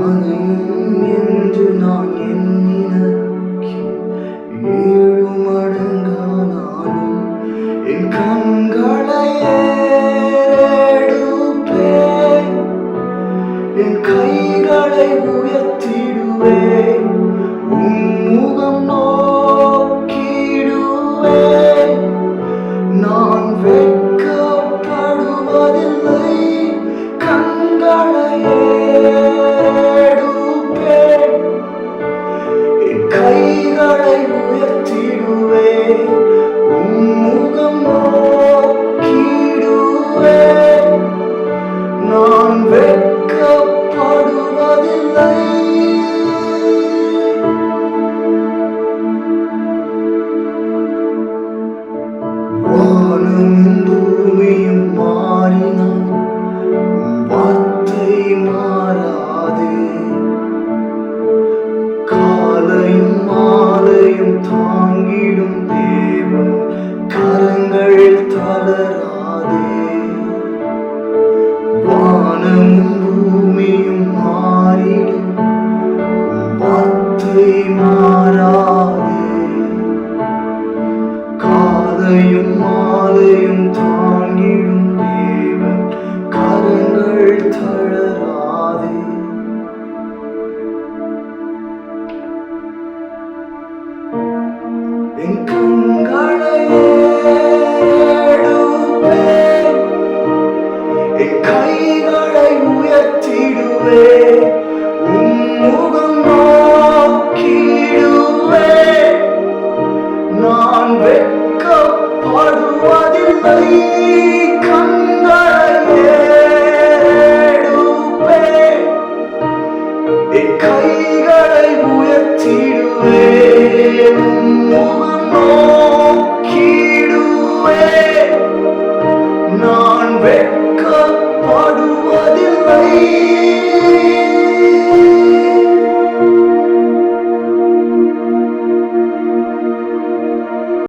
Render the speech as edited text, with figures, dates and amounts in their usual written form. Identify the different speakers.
Speaker 1: அணையும் என்று நான் எண்ணினக்கு 7 மடங்கானாலும் என் கண்களை ஏறெடுப்பேன், என் கைகளை உயர்த்திடுவேன், உம்முகம் நோக்கிடுவேன். நான் வெட்கப்படுவதில்லை, கண்களை ஏறெடுப்பேன், என் கைகளை உயர்த்திடுவேன், உம்முகம் நோக்கிடுவேன். நான் வெட்கப்படுவதில்லை. வானமும் பூமியும் மாறினான், வார்த்தை மாறாது. காலையும் மாலையும் தாங்கிடும் தேவன் கரங்கள் தளராது. வானமும் பூமியும் மாறிடும், வார்த்தை மாறாது. காலையும் மாலையும் தாங்கிடும் தேவன் கரங்கள் தளராது. என் கண்களை ஏறெடுப்பேன், என் கைகளை உயர்த்திடுவேன், உம்முகம் நோக்கிடுவேன். நான் வெட்கப்படுவதில்லை, கண்களை ஏறெடுப்பேன், என் கைகளை உயர்த்திடுவேன், உம்முகம்